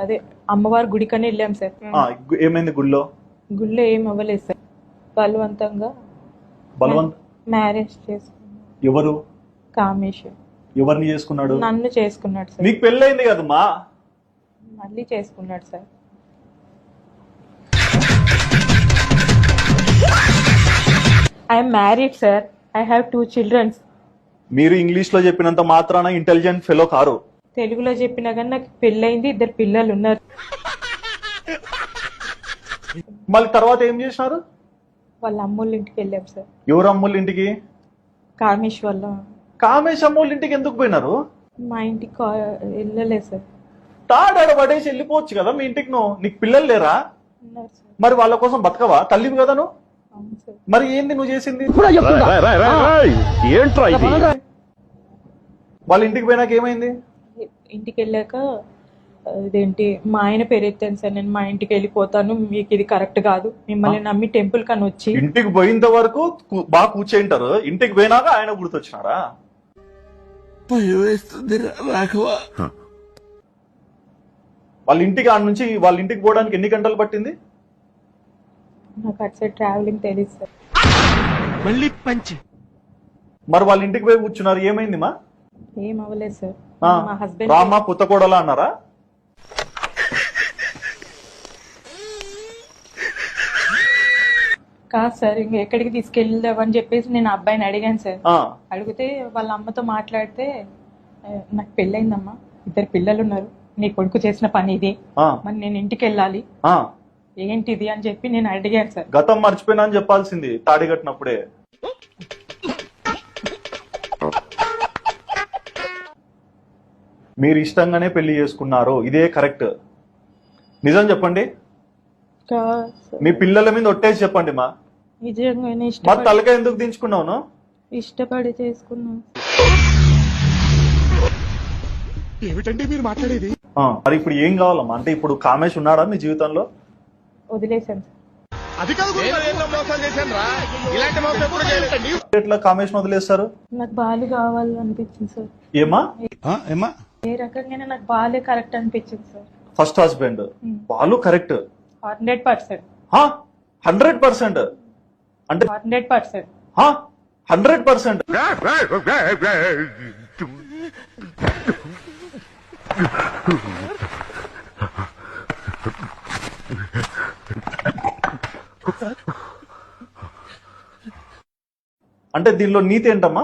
అదే అమ్మవారి గుడికనే వెళ్ళాం సార్. ఏమైంది గుళ్ళో? గుళ్ళో ఏం అవ్వలేదు సార్. బలవంతంగా మ్యారేజ్ చేసుకున్నాడు. ఎవరు? కామేష్. ఎవరిని చేసుకున్నాడు? నన్ను చేసుకున్నాడు సార్. నీకు పెళ్ళైంది కదమ్మా? మళ్ళీ చేసుకున్నాడు sir. I'm married sir. I have 2 children. మీరు ఇంగ్లీష్ లో చెప్పినంత మాత్రాన ఇంటెలిజెంట్ ఫెలో కారు. తెలుగులో చెప్పినా కానీ నాకు పెళ్ళైంది, 2 పిల్లలు ఉన్నారు. మళ్ళీ తర్వాత ఏం చేసినారు? వాళ్ళ అమ్మోళ్ళ ఇంటికి వెళ్ళాం సార్. ఎవరు అమ్మోళ్ళ ఇంటికి? కామేష్ వల్ల. కామేష్ అమ్మోళ్ళ ఇంటికి ఎందుకు పోయినారు? మా ఇంటికి వెళ్ళలేదు సార్. తాడాడ పడేసి వెళ్ళిపోవచ్చు కదా మీ ఇంటికి. నీకు పిల్లలు లేరా? ఉన్నారు సార్. మరి వాళ్ళ కోసం బతకవా? తల్లివి కదా నువ్వు. అవును సార్. మరి ఏంది నువ్వు చేసింది? వాళ్ళ ఇంటికి పోయినాక ఏమైంది? ఇంటికి వెళ్ళాక ఇదేంటి మా ఆయన పేరు ఎత్తాను సార్. నేను మా ఇంటికి వెళ్ళిపోతాను, మీకు ఇది కరెక్ట్ కాదు, మిమ్మల్ని నమ్మి టెంపుల్ కని వచ్చి. ఇంటికి పోయినంత వరకు బాగా కూర్చేంటారు, ఇంటికి పోయినాక ఆయన గుర్తొచ్చినారా? వాళ్ళ ఇంటికి ఆడ నుంచి వాళ్ళ ఇంటికి పోవడానికి ఎన్ని గంటలు పట్టింది? నాకు అటు సైడ్ ట్రావెలింగ్ తెలియదు సార్. మరి వాళ్ళ ఇంటికి పోయి కూర్చున్నారు, ఏమైంది మా? ఏం అవ్వలేదు సార్. మా హస్బెండ్ రామా పుత్తకోడలా అన్నారా? కాదు సార్, ఇంక ఎక్కడికి తీసుకెళ్దామని చెప్పేసి నేను అబ్బాయిని అడిగాను సార్. అడిగితే వాళ్ళ అమ్మతో మాట్లాడితే, నాకు పెళ్ళైందమ్మా, 2 పిల్లలు ఉన్నారు, నీ కొడుకు చేసిన పని ఇది, మరి నేను ఇంటికి వెళ్ళాలి, ఏంటిది అని చెప్పి నేను అడిగాను సార్. గతం మర్చిపోయినా అని చెప్పాల్సింది తాడి కట్టినప్పుడే. మీరు ఇష్టంగానే పెళ్లి చేసుకున్నారు, ఇదే కరెక్ట్? నిజం చెప్పండి. మీ పిల్లల మీద ఒట్టేసి చెప్పండి మా. నిజంగానే మరి తలక ఎందుకు దించుకున్నావు? ఇష్టపడి చేసుకున్నాను. ఏమిటండి మీరు మాట్లాడేది? మరి ఇప్పుడు ఏం కావాలమ్మా? అంటే ఇప్పుడు కామేష్ ఉన్నాడా మీ జీవితంలో? వదిలేశాను సార్. ఎట్లా కామేష్ వదిలేస్తారు? నాకు బాలు కావాలనిపించింది సార్. ఏమా? ఏ రకంగానే నాకు బాలే కరెక్ట్ అనిపించింది sir. First husband Balu correct 100%. 100% అంటే 100%. 100%. అంటే దీనిలో నీతి ఏంటమ్మా?